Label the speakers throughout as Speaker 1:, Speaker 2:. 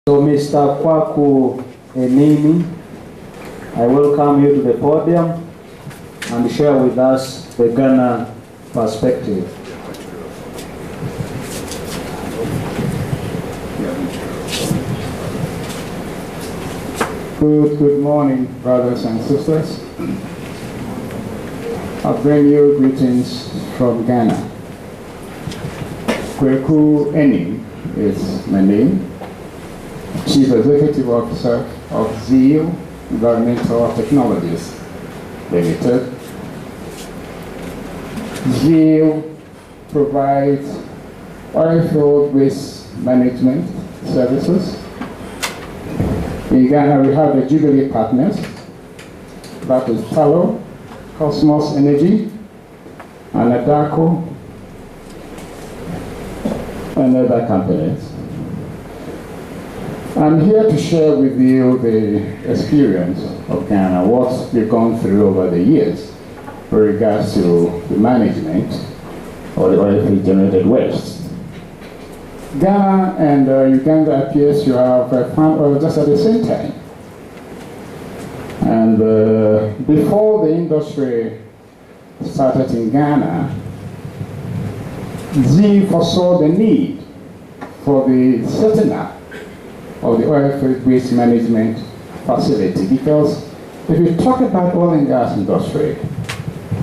Speaker 1: So Mr. Kwaku ENNIN, I welcome you to the podium and share with us the Ghana perspective.
Speaker 2: Good morning, brothers and sisters. I bring you greetings from Ghana. Kwaku ENNIN is my name, Chief Executive Officer of ZEAL Environmental Technologies Limited. ZEAL provides oilfield waste management services. In Ghana, we have the Jubilee partners, that is Tallow, Cosmos Energy, and Adako, and other companies. I'm here to share with you the experience of Ghana, what we've gone through over the years with regards to the management of the oil generated waste. Ghana and Uganda appears to have found oil just at the same time. And before the industry started in Ghana, ZEAL foresaw the need for the setting up of the oilfield waste management facility, because if you talk about oil and gas industry,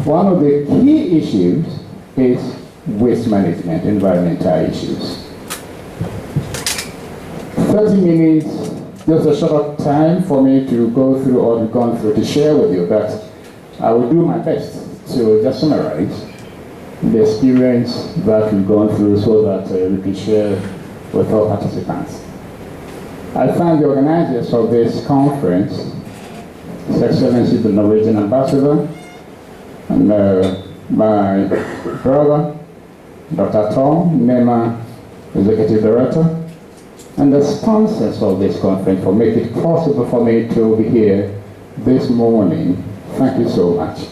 Speaker 2: one of the key issues is waste management, environmental issues. 30 minutes, just a short time for me to go through all we've gone through to share with you, but I will do my best to just summarize the experience that we've gone through so that we can share with all participants. I thank the organizers of this conference, His Excellency the Norwegian Ambassador, and my brother, Dr. Tom Nema, Executive Director, and the sponsors of this conference for making it possible for me to be here this morning. Thank you so much.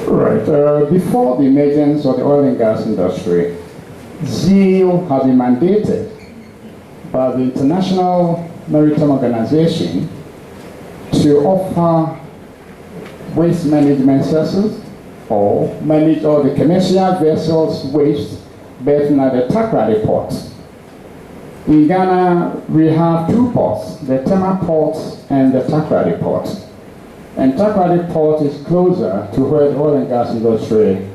Speaker 2: Right, before the emergence of the oil and gas industry, ZEAL has been mandated by the International Maritime Organization to offer waste management services or manage all the commercial vessels waste berthing at the Takoradi port. In Ghana, we have two ports, the Tema port and the Takoradi port. And Takoradi port is closer to where the oil and gas industry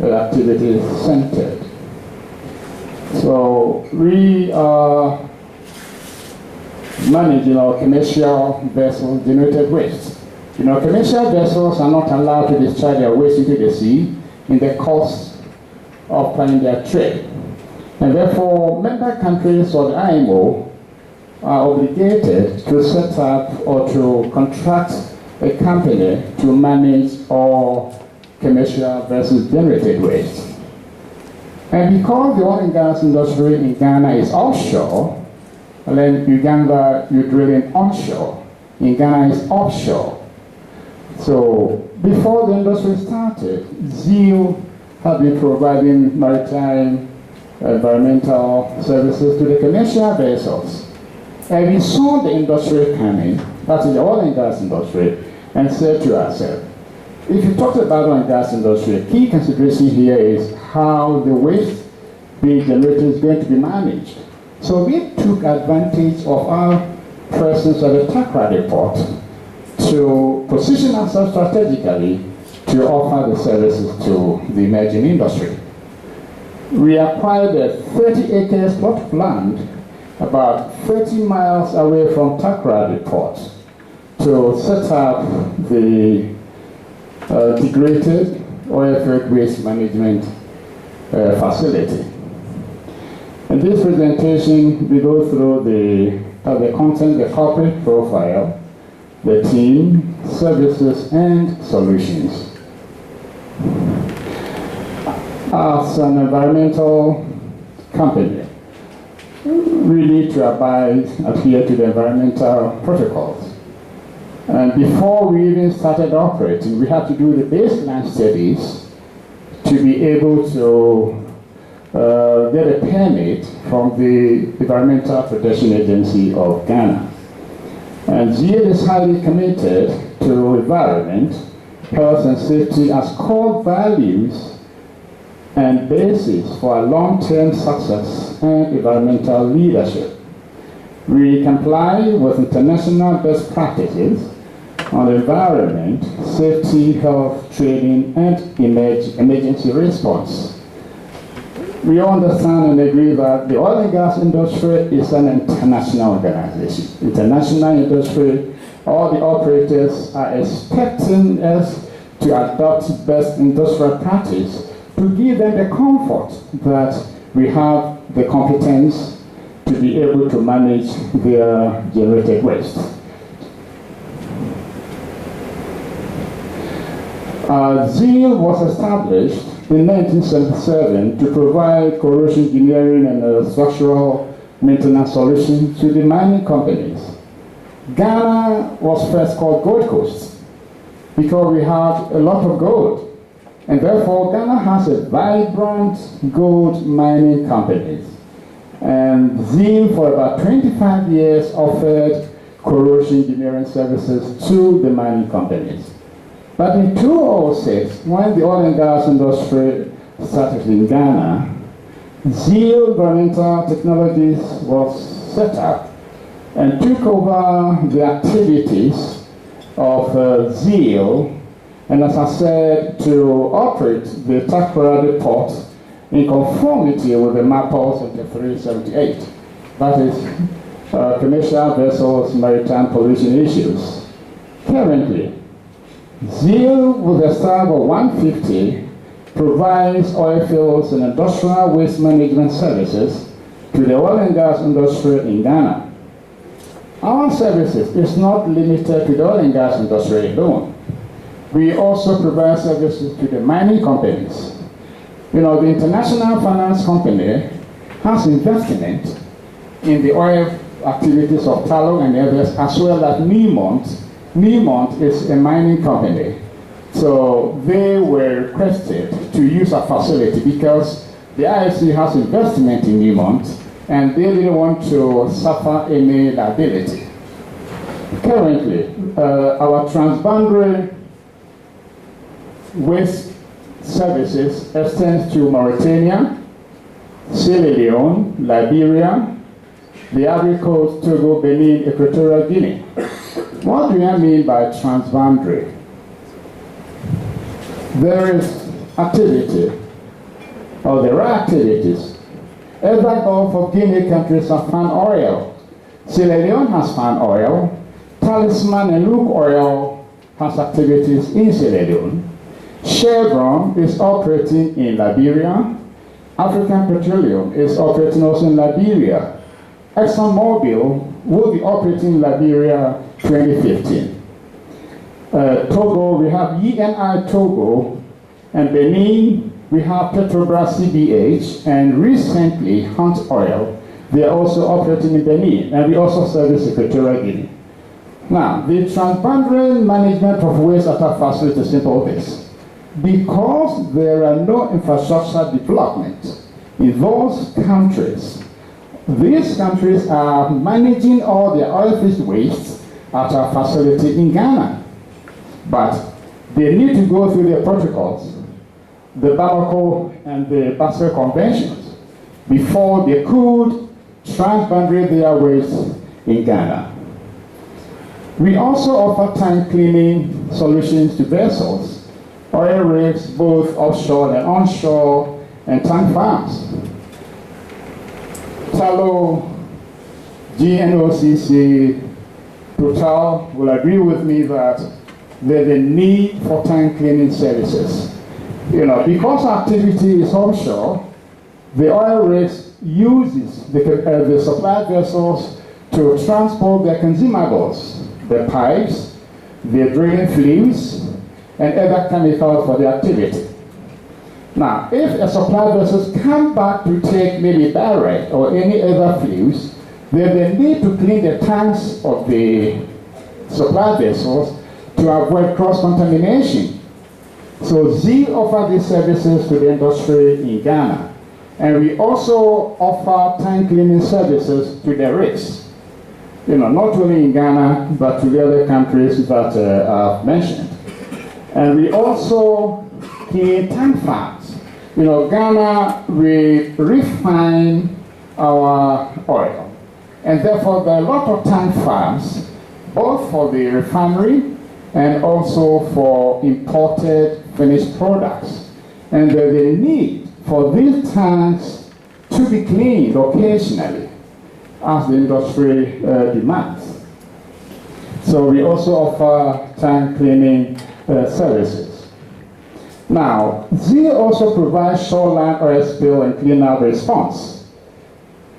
Speaker 2: activity is centered. So we are managing our commercial vessel generated waste. Commercial vessels are not allowed to discharge their waste into the sea in the course of planning their trade. And therefore, member countries of the IMO are obligated to set up or to contract a company to manage all commercial vessels generated waste. And because the oil and gas industry in Ghana is offshore, and then Uganda, you're drilling onshore. In Ghana, is offshore. So before the industry started, ZEAL had been providing maritime environmental services to the commercial vessels. And we saw the industry coming, that is the oil and gas industry, and said to ourselves, if you talk about oil and gas industry, a key consideration here is how the waste being generated is going to be managed. So we took advantage of our presence at the Takoradi port to position ourselves strategically to offer the services to the emerging industry. We acquired a 30 acres plot of land about 30 miles away from Takoradi port to set up the degraded oilfield waste management facility. In this presentation, we go through the content, the corporate profile, the team, services, and solutions. As an environmental company, we need to adhere to the environmental protocols. And before we even started operating, we had to do the baseline studies to be able to get a permit from the Environmental Protection Agency of Ghana. And ZEAL is highly committed to environment, health and safety as core values and basis for our long-term success and environmental leadership. We comply with international best practices on environment, safety, health, trading, and emergency response. We understand and agree that the oil and gas industry is an international organization. International industry, all the operators are expecting us to adopt best industrial practice to give them the comfort that we have the competence to be able to manage their generated waste. ZEAL was established in 1977 to provide corrosion engineering and structural maintenance solutions to the mining companies. Ghana was first called Gold Coast because we had a lot of gold, and therefore Ghana has a vibrant gold mining companies. And ZEAL for about 25 years offered corrosion engineering services to the mining companies. But in 2006, when the oil and gas industry started in Ghana, ZEAL Environmental Technologies was set up and took over the activities of ZEAL, and as I said, to operate the Takoradi port in conformity with the MAPOL 7378. That is commercial vessels, maritime pollution issues. Currently, ZEAL, with a staff of 150, provides oil fields and industrial waste management services to the oil and gas industry in Ghana. Our services is not limited to the oil and gas industry alone. We also provide services to the mining companies. You know, the International Finance Company has investment in the oil activities of Tullow and others, as well as Newmont. Newmont is a mining company, so they were requested to use our facility because the IFC has investment in Newmont and they didn't want to suffer any liability. Currently, our transboundary waste services extend to Mauritania, Sierra Leone, Liberia, the Ivory Coast, Togo, Benin, Equatorial Guinea. What do I mean by transboundary? There is activity, or there are activities. Every Gulf of Guinea countries have found oil. Sierra Leone has found oil. Talisman and Luke Oil has activities in Sierra Leone. Chevron is operating in Liberia. African Petroleum is operating also in Liberia. ExxonMobil will be operating in Liberia 2015. Togo, we have ENNIN Togo, and Benin, we have Petrobras CBH, and recently Hunt Oil. They are also operating in Benin, and we also service Equatorial Guinea. Now, the transboundary management of waste at our facility is simple this. Because there are no infrastructure development in those countries, these countries are managing all their oil-based waste at our facility in Ghana. But they need to go through their protocols, the Bamako and the Basel conventions, before they could transboundary their waste in Ghana. We also offer tank cleaning solutions to vessels, oil rigs, both offshore and onshore, and tank farms. Tullow, GNOCC, Total will agree with me that there's a need for tank cleaning services. You know, because activity is offshore, the oil rigs uses the supply vessels to transport their consumables, the pipes, the drilling fluids, and other chemicals for the activity. Now, if a supply vessels come back to take maybe barrel or any other fluids, then they need to clean the tanks of the supply vessels to avoid cross-contamination. So ZEAL offers these services to the industry in Ghana. And we also offer tank cleaning services to the rigs. Not only in Ghana, but to the other countries that I've mentioned. And we also clean tank farms. Ghana, we refine our oil. And therefore, there are a lot of tank farms, both for the refinery and also for imported finished products. And there's a need for these tanks to be cleaned occasionally as the industry demands. So we also offer tank cleaning services. Now, ZEAL also provides shoreline oil spill and cleanup response.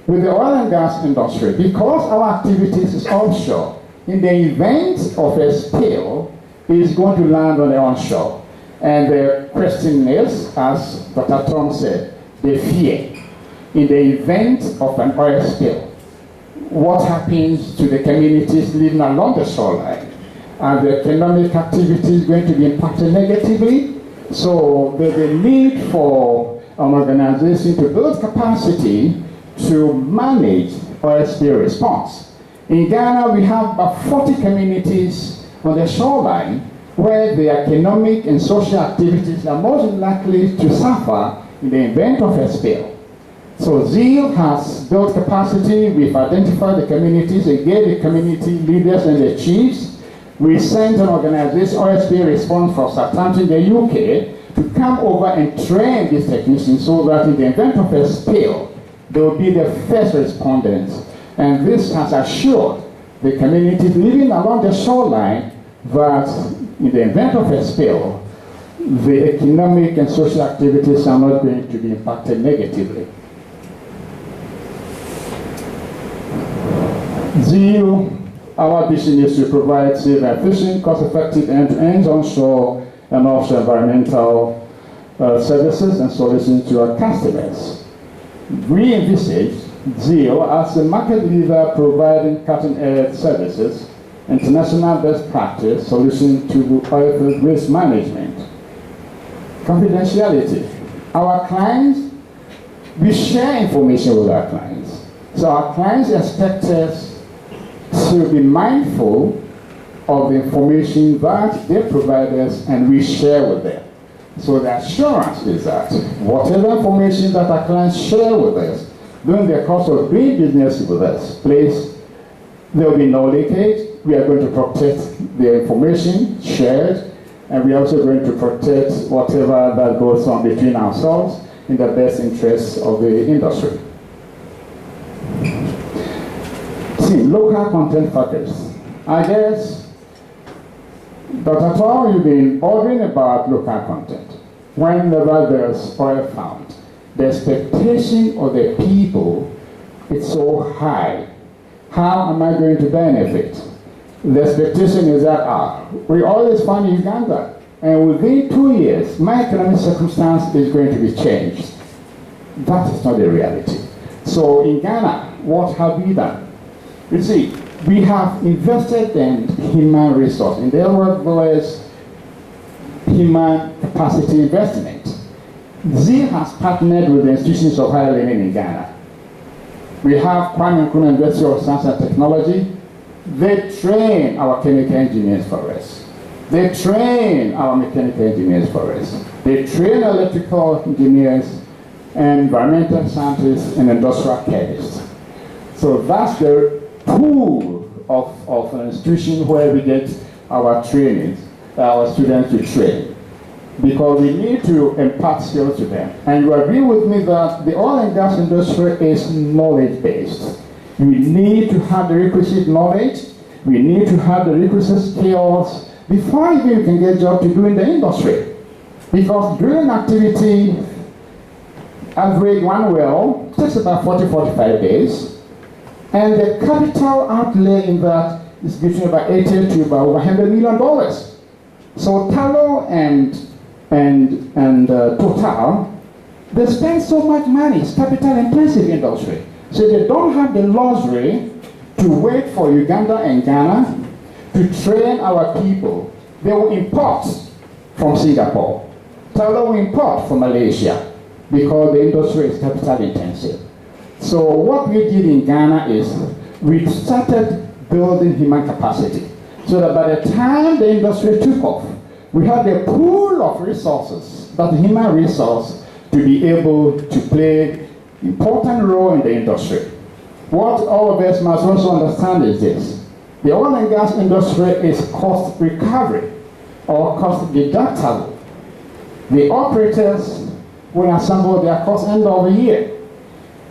Speaker 2: With the oil and gas industry, because our activities is offshore, in the event of a spill, it is going to land on the onshore. And the question is, as Dr. Tom said, the fear. In the event of an oil spill, what happens to the communities living along the shoreline? Are the economic activities going to be impacted negatively? So there's a need for an organization to build capacity to manage oil spill response. In Ghana, we have about 40 communities on the shoreline where the economic and social activities are most likely to suffer in the event of a spill. So ZEAL has built capacity. We've identified the communities, engaged the community leaders and the chiefs. We sent an organization, oil spill response for Southampton in the UK, to come over and train these technicians so that in the event of a spill, they will be the first respondents. And this has assured the communities living along the shoreline that in the event of a spill, the economic and social activities are not going to be impacted negatively. ZEAL, our vision is to provide safe and efficient, cost-effective end-to-end onshore and offshore environmental services and solutions to our customers. We envisage ZEAL as a market leader providing cutting-edge services, international best practice solution to oilfield waste management. Confidentiality. Our clients, we share information with our clients. So our clients expect us to be mindful of the information that they provide us and we share with them. So the assurance is that whatever information that our clients share with us during the course of doing business with us, please, there will be no leakage. We are going to protect the information shared, and we are also going to protect whatever that goes on between ourselves in the best interests of the industry. See, local content focus. I guess, Dr. Tom, you've been ordering about local content. Whenever there's oil found, the expectation of the people is so high. How am I going to benefit? The expectation is that, we always find Uganda, and within 2 years, my economic circumstance is going to be changed. That is not the reality. So in Ghana, what have we done? You see, we have invested in human resource. In the other words, human capacity investment. ZEAL has partnered with the institutions of higher learning in Ghana. We have Kwame University of Science and Technology. They train our chemical engineers for us. They train our mechanical engineers for us. They train electrical engineers and environmental scientists and industrial chemists. So that's the pool of an institution where we get our trainings, our students to train. Because we need to impart skills to them. And you agree with me that the oil and gas industry is knowledge-based. We need to have the requisite knowledge, we need to have the requisite skills before even you can get a job to do in the industry. Because drilling activity, average one well, takes about 40-45 days. And the capital outlay in that is between about 80 to about $100 million. So Tullow and Total, they spend so much money. It's capital-intensive industry. So they don't have the luxury to wait for Uganda and Ghana to train our people. They will import from Singapore. Tullow will import from Malaysia. because the industry is capital intensive. So what we did in Ghana is we started building human capacity so that by the time the industry took off, we had a pool of resources, that human resource, to be able to play important role in the industry. What all of us must also understand is this. The oil and gas industry is cost recovery or cost deductible. The operators will assemble their cost end of the year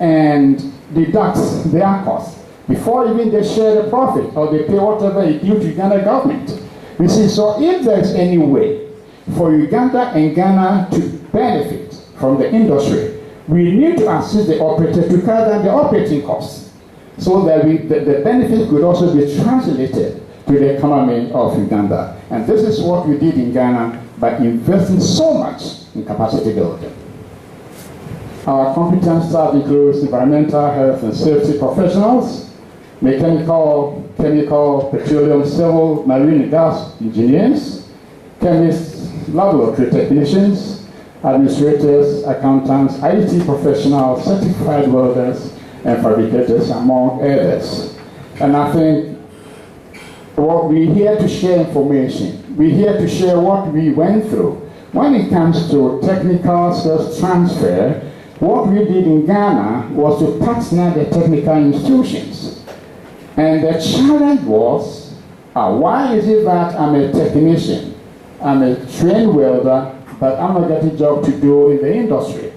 Speaker 2: and deduct their costs before even they share the profit or they pay whatever is due to Uganda government. You see, so if there's any way for Uganda and Ghana to benefit from the industry, we need to assist the operator to cut down the operating costs so that the benefit could also be translated to the economy of Uganda. And this is what we did in Ghana by investing so much in capacity building. Our competence staff includes environmental, health and safety professionals, mechanical, chemical, petroleum, civil, marine and gas engineers, chemists, laboratory technicians, administrators, accountants, IT professionals, certified welders, and fabricators, among others. And I think what we're here to share information. We're here to share what we went through. When it comes to technical skills transfer, what we did in Ghana was to partner the technical institutions. And the challenge was, why is it that I'm a technician, I'm a trained welder, but I'm not getting a job to do in the industry?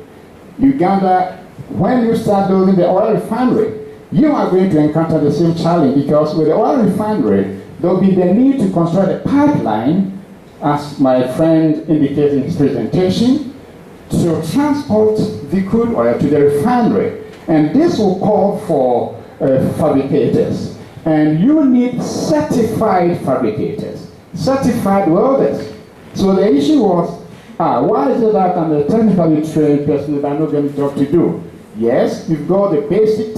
Speaker 2: Uganda, when you start building the oil refinery, you are going to encounter the same challenge, because with the oil refinery, there will be the need to construct a pipeline, as my friend indicated in his presentation, to transport the crude oil to the refinery. And this will call for fabricators. And you need certified fabricators, certified welders. So the issue was, why is it that I'm a technically trained person that I'm not getting a job to do? Yes, you've got the basic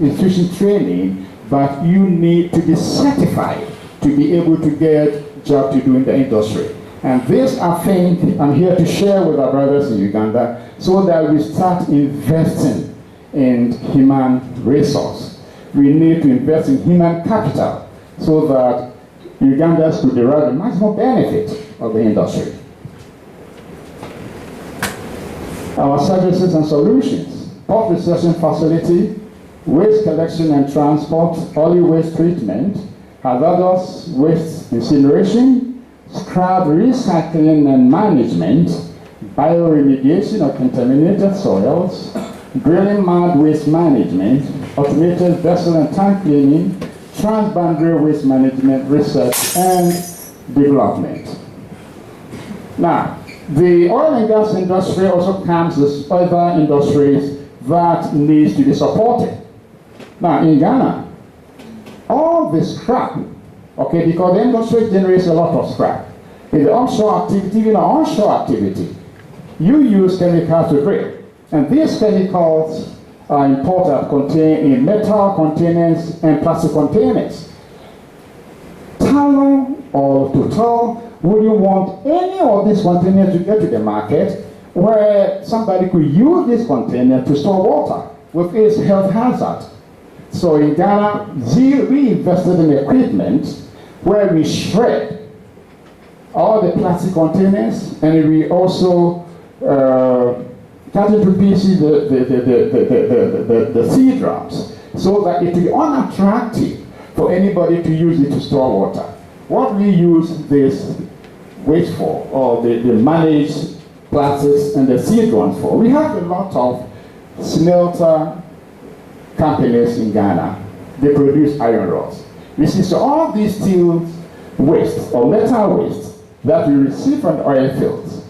Speaker 2: institution training, but you need to be certified to be able to get job to do in the industry. And this, I think, I'm here to share with our brothers in Uganda so that we start investing in human resource. We need to invest in human capital so that Ugandans could derive the maximum benefit of the industry. Our services and solutions: port reception facility, waste collection and transport, early waste treatment, hazardous waste incineration, scrap recycling and management, bioremediation of contaminated soils, drilling mud waste management, automated vessel and tank cleaning, transboundary waste management, research and development. Now, the oil and gas industry also comes with other industries that needs to be supported. Now, in Ghana, all the scrap, okay, because the industry generates a lot of scrap. In the offshore activity, even onshore activity, you use chemicals to drill. And these chemicals are imported contained in metal containers and plastic containers. Tallow or Total wouldn't want any of these containers to get to the market where somebody could use this container to store water with its health hazard. So in Ghana, we invested in equipment where we shred all the plastic containers, and we also cut into pieces the seed drums, so that it will be unattractive for anybody to use it to store water. What we use this waste for, or the managed plastics and the seed drums for, we have a lot of smelter companies in Ghana. They produce iron rods. You see, so all these steel waste or metal waste that we receive from the oil fields,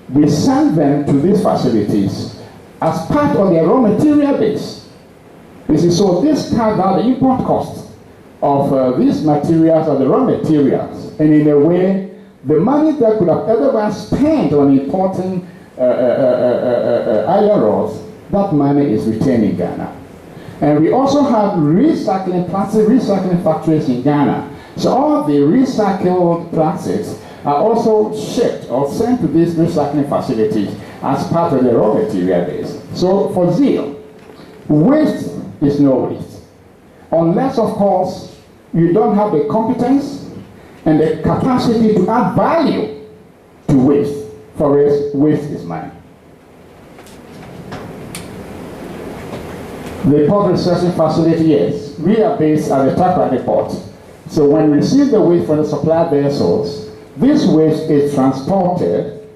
Speaker 2: we send them to these facilities as part of their raw material base. You see, so this cuts down the import cost of these materials or the raw materials, and in a way, the money that could have otherwise spent on importing iron rods, that money is retained in Ghana. And we also have recycling, plastic recycling factories in Ghana. So all the recycled plastics are also shipped or sent to these recycling facilities. as part of the raw material base. So for zeal, waste is no waste. Unless, of course, you don't have the competence and the capacity to add value to waste. For us, waste is money. The port recycling facility, yes, we are based at the Takoradi port. So when we receive the waste from the supply vessels, this waste is transported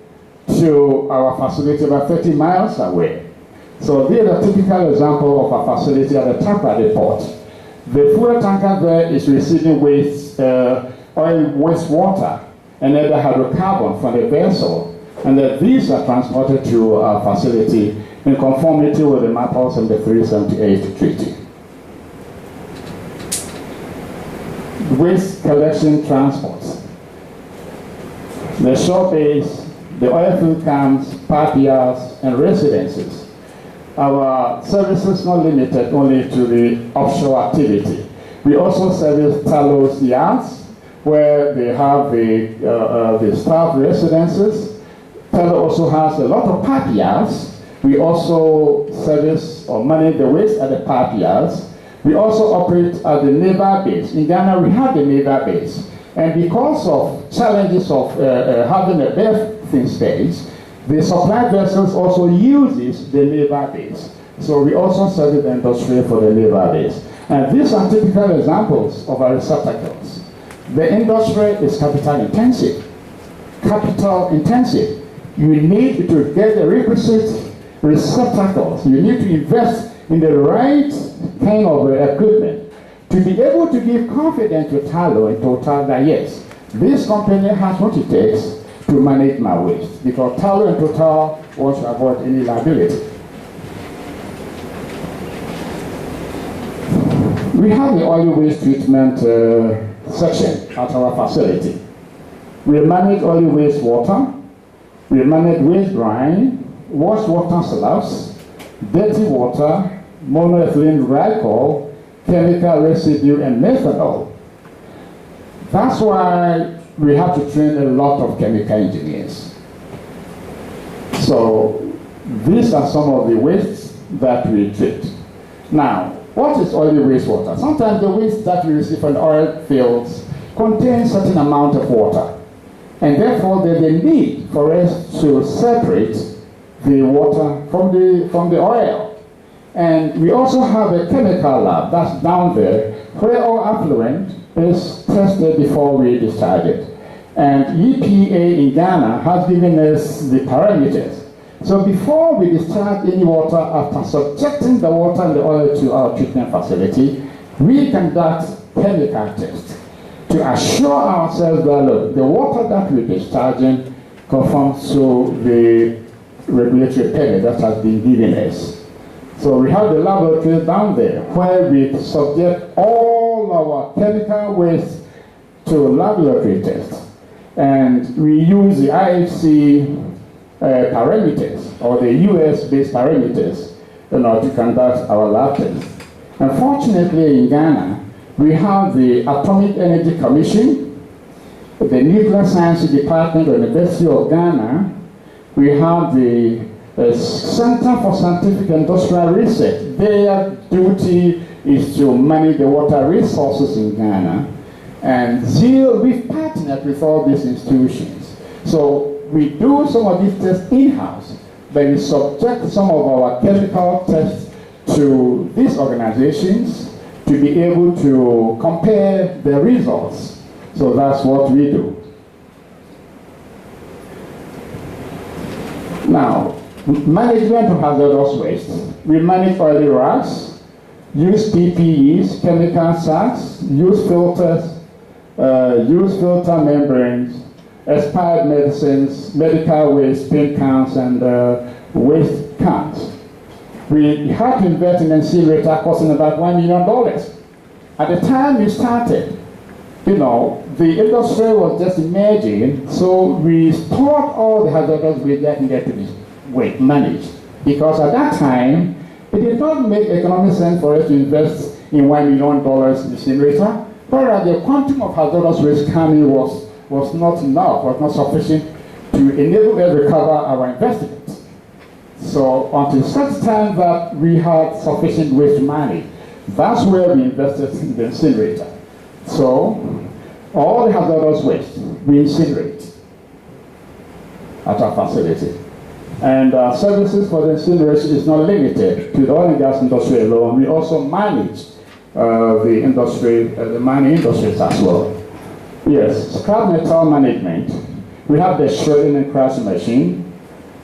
Speaker 2: to our facility about 30 miles away. So this is a typical example of a facility at the Takoradi port. The fuel tanker there is receiving waste, oil wastewater and other hydrocarbon from the vessel, and that these are transported to our facility in conformity with the MAPOS and the 378 treaty. Waste collection transports. The shore base, the oil field camps, park yards, and residences. Our services not limited only to the offshore activity. We also service tallow yards, where they have the staff residences. Tallow also has a lot of park yards. We also service or manage the waste at the park yards. We also operate at the naval base. In Ghana, we have the naval base. And because of challenges of having a berthing space, the supply vessels also uses the naval base. So we also service the industry for the naval base. And these are typical examples of our receptacles. The industry is capital intensive. Capital intensive. You need to get the requisite receptacles. You need to invest in the right kind of equipment to be able to give confidence to Tallow and Total that yes, this company has what it takes to manage my waste, because Tallow and Total want to avoid any liability. We have the oil waste treatment section at our facility. We manage oil waste water, we manage waste brine, wash water slabs, dirty water, monoethylene glycol, chemical residue, and methanol. That's why we have to train a lot of chemical engineers. So these are some of the wastes that we treat. Now, what is oily wastewater? Sometimes the waste that we receive from oil fields contains certain amount of water. And therefore, there's a need for us to separate the water from the oil. And we also have a chemical lab that's down there where all affluent is tested before we discharge it. And EPA in Ghana has given us the parameters. So before we discharge any water, after subjecting the water and the oil to our treatment facility, we conduct chemical tests to assure ourselves that look, the water that we're discharging conforms to the regulatory permit that has been given us. So we have the laboratory down there where we subject all our chemical waste to laboratory tests. And we use the IFC parameters or the US-based parameters in order to conduct our lab tests. Unfortunately, in Ghana, we have the Atomic Energy Commission, the Nuclear Science Department of the University of Ghana. We have the Center for Scientific and Industrial Research. Their duty is to manage the water resources in Ghana. And ZEAL, we've partnered with all these institutions. So we do some of these tests in-house, but we subject some of our chemical tests to these organizations to be able to compare the results. So that's what we do. Now, management of hazardous waste. We manage oily racks, use PPEs, chemical sacks, use filters, use filter membranes, expired medicines, medical waste, paint cans, and waste cans. We had to invest in incinerator costing about $1 million. At the time we started, you know, the industry was just emerging, so we stored all the hazardous waste that needed to be managed. Because at that time, it did not make economic sense for us to invest in $1 million incinerator, whereas the quantum of hazardous waste coming was not enough, was not sufficient to enable us to recover our investments. So until such time that we had sufficient waste to manage, that's where we invested in the incinerator. So all the hazardous waste we incinerate at our facility. And services for the incineration is not limited to the oil and gas industry alone. We also manage the industry, the mining industries as well. Yes, scrap metal management. We have the shredding and crushing machine.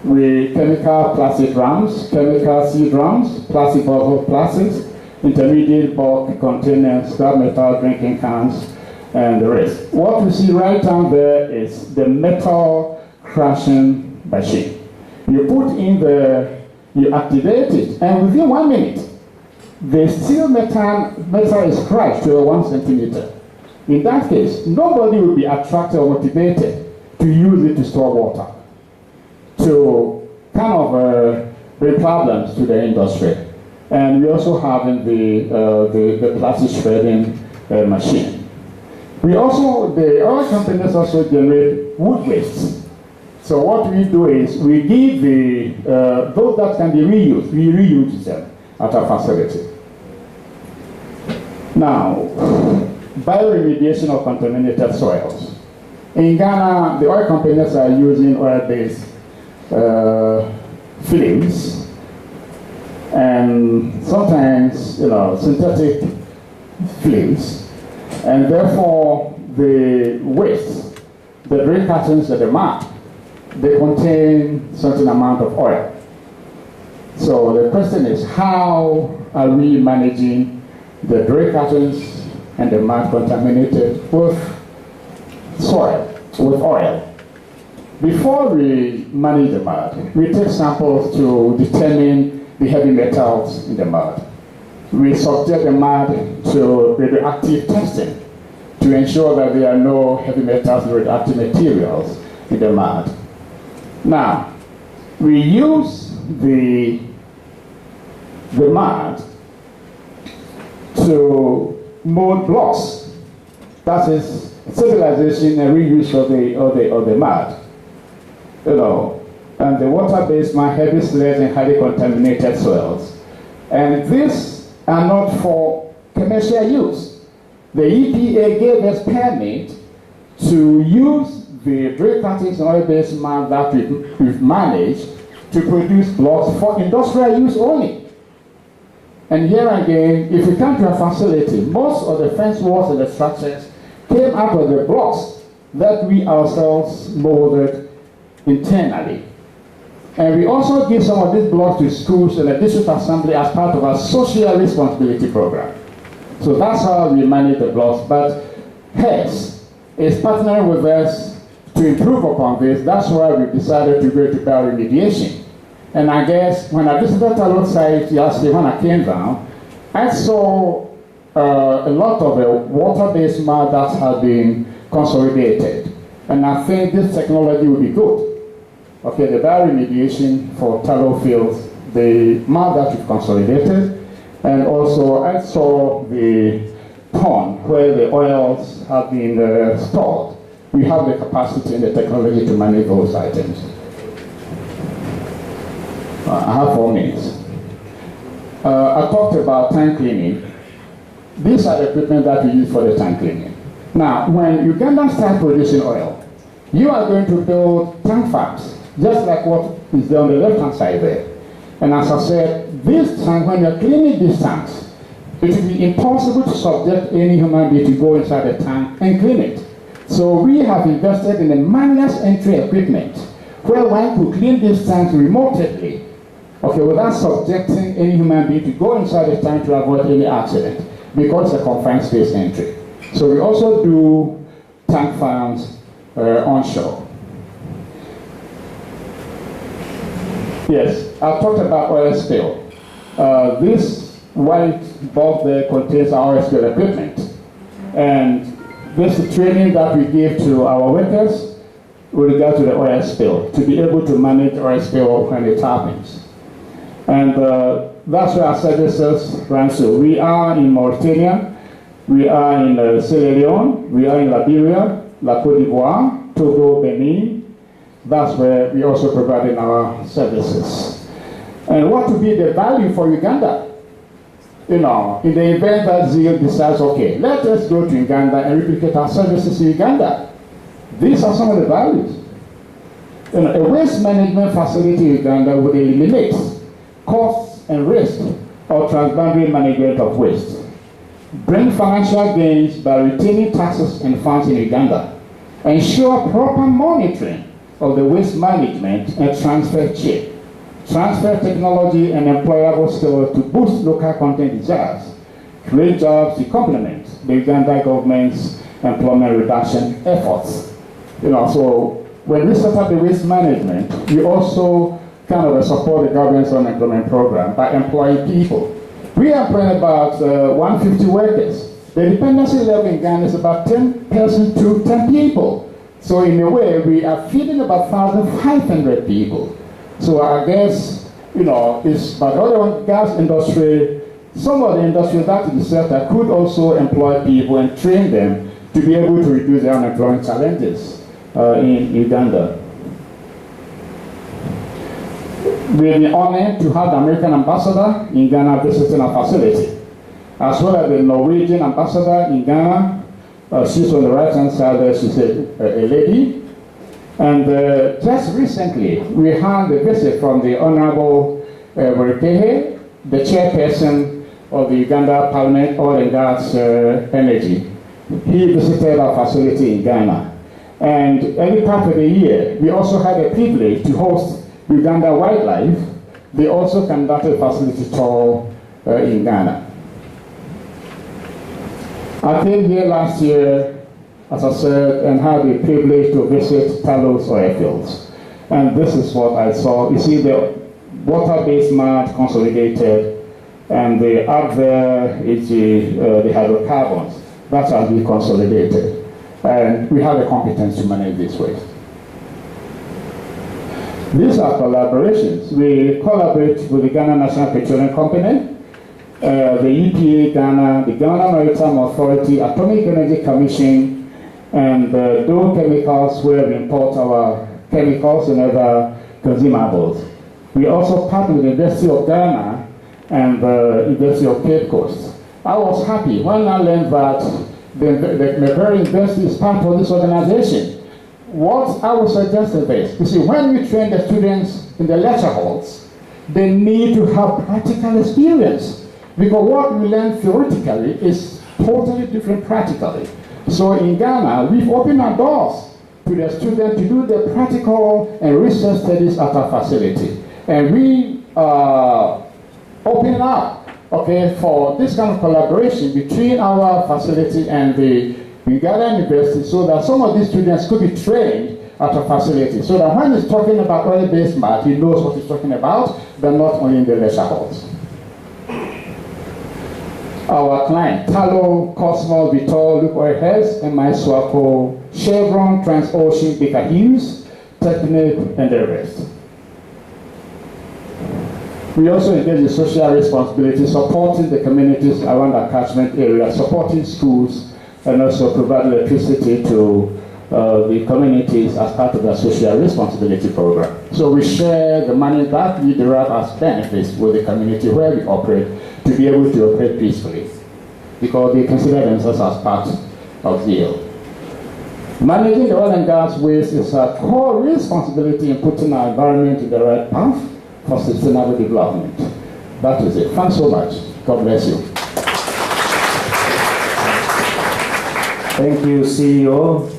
Speaker 2: We chemical plastic drums, chemical seed drums, plastic bottle plastics, intermediate bulk containers, scrap metal drinking cans, and the rest. What you see right down there is the metal crushing machine. You put in you activate it, and within 1 minute, the steel metal is crushed to 1 centimeter. In that case, nobody will be attracted or motivated to use it to store water, to kind of bring problems to the industry. And we also have in the plastic shredding machine. The oil companies also generate wood waste. So what we do is we give those that can be reused, we reuse them at our facility. Now, bioremediation of contaminated soils. In Ghana, the oil companies are using oil-based fillings and sometimes, synthetic fillings, and therefore the waste, the drain patterns at the map, they contain certain amount of oil. So the question is, how are we managing the drain patterns and the mud contaminated with soil, with oil? Before we manage the mud, we take samples to determine the heavy metals in the mud. We subject the mud to radioactive testing to ensure that there are no heavy metals and radioactive materials in the mud. Now, we use the mud to mold blocks. That is stabilization and reuse of the mud. And the water-based mud, heavy sludge and highly contaminated soils. And these are not for commercial use. The EPA gave us permit to use the drain cuttings and oil-based mud that we've managed to produce blocks for industrial use only. And here again, if we come to a facility, most of the fence walls and the structures came out of the blocks that we ourselves molded internally. And we also give some of these blocks to schools and the district assembly as part of our social responsibility program. So that's how we manage the blocks. But HES is partnering with us to improve upon this. That's why we decided to go to bioremediation. And I guess when I visited our site yesterday, when I came down, I saw a lot of the water-based mud that has been consolidated. And I think this technology will be good. Okay, the bioremediation for tallow fields, the mud that we've consolidated, and also I saw the pond where the oils have been stored. We have the capacity and the technology to manage those items. I have 4 minutes. I talked about tank cleaning. These are the equipment that we use for the tank cleaning. Now, when Uganda starts producing oil, you are going to build tank farms, just like what is there on the left-hand side there. And as I said, this tank, when you're cleaning these tanks, it will be impossible to subject any human being to go inside the tank and clean it. So we have invested in a manual entry equipment where one could clean these tanks remotely, okay, without subjecting any human being to go inside the tank to avoid any accident, because it's a confined space entry. So we also do tank farms onshore. Yes, I talked about oil spill. This white bulb there contains our oil spill equipment. And this is training that we give to our workers with regard to the oil spill, to be able to manage oil spill when it happens. And that's where our services run to. We are in Mauritania, we are in Sierra Leone, we are in Liberia, La Côte d'Ivoire, Togo, Benin. That's where we also provide our services. And what would be the value for Uganda? In the event that Zeal decides, okay, let us go to Uganda and replicate our services in Uganda. These are some of the values. A waste management facility in Uganda would eliminate costs and risk of transboundary management of waste, bring financial gains by retaining taxes and funds in Uganda, ensure proper monitoring of the waste management and transfer technology and employable skills to boost local content desires, create jobs to complement the Uganda government's employment reduction efforts. So when we set up the waste management, we also kind of support the government's unemployment program by employing people. We are employing about 150 workers. The dependency level in Ghana is about 10 persons to 10 people. So in a way, we are feeding about 1,500 people. So I guess, it's about the other one, gas industry, some of the industries that in the sector could also employ people and train them to be able to reduce their unemployment challenges in Uganda. We have been honored to have the American ambassador in Ghana visiting our facility, as well as the Norwegian ambassador in Ghana. She's on the right-hand side there, she's a lady. And just recently, we had a visit from the Honorable Werikehe, the chairperson of the Uganda Parliament Oil and Gas Energy. He visited our facility in Ghana. And every part of the year, we also had a privilege to host Uganda Wildlife. They also conducted a facility tour in Ghana. I came here last year, as I said, and had the privilege to visit Talos oil fields. And this is what I saw. You see the water-based mud consolidated, and the up there is the hydrocarbons. That has been consolidated. And we have the competence to manage this waste. These are collaborations. We collaborate with the Ghana National Petroleum Company, the EPA Ghana, the Ghana Maritime Authority, Atomic Energy Commission, and Dow Chemicals, where we import our chemicals and other consumables. We also partner with the University of Ghana and the University of Cape Coast. I was happy when I learned that the Macquarie University is part of this organization. What I would suggest is this. You see, when we train the students in the lecture halls, they need to have practical experience, because what we learn theoretically is totally different practically. So in Ghana, we've opened our doors to the students to do the practical and research studies at our facility. And we open up, okay, for this kind of collaboration between our facility and the Uganda University, so that some of these students could be trained at a facility, so that when he's talking about oil-based math, he knows what he's talking about, but not only in the lecture halls. Our client, Talo, Cosmo, Vitol, Luke Oil Heads, MI Swaco, Chevron, Transocean, Baker Hughes, Technip, and the rest. We also engage in social responsibility, supporting the communities around our catchment area, supporting schools, and also provide electricity to the communities as part of the social responsibility program. So we share the money that we derive as benefits with the community where we operate to be able to operate peacefully, because they consider themselves as part of Zeal. Managing the oil and gas waste is a core responsibility in putting our environment in the right path for sustainable development. That is it. Thanks so much. God bless you.
Speaker 1: Thank you, CEO.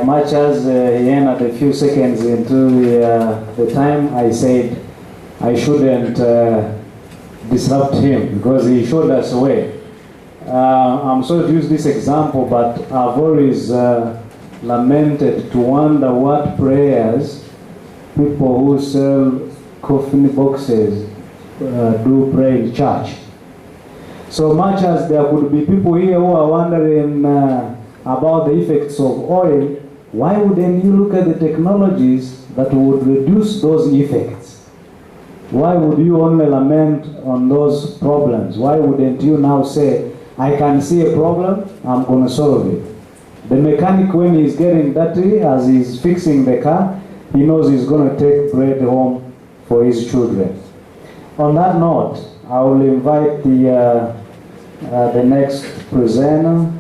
Speaker 1: Much as he entered a few seconds into the time, I said I shouldn't disrupt him because he showed us a way. I'm sorry to use this example, but I've always lamented to wonder what prayers people who sell coffin boxes do pray in church. So much as there could be people here who are wondering about the effects of oil, why wouldn't you look at the technologies that would reduce those effects? Why would you only lament on those problems? Why wouldn't you now say, I can see a problem, I'm going to solve it? The mechanic, when he's getting dirty, as he's fixing the car, he knows he's going to take bread home for his children. On that note, I will invite the next presenter.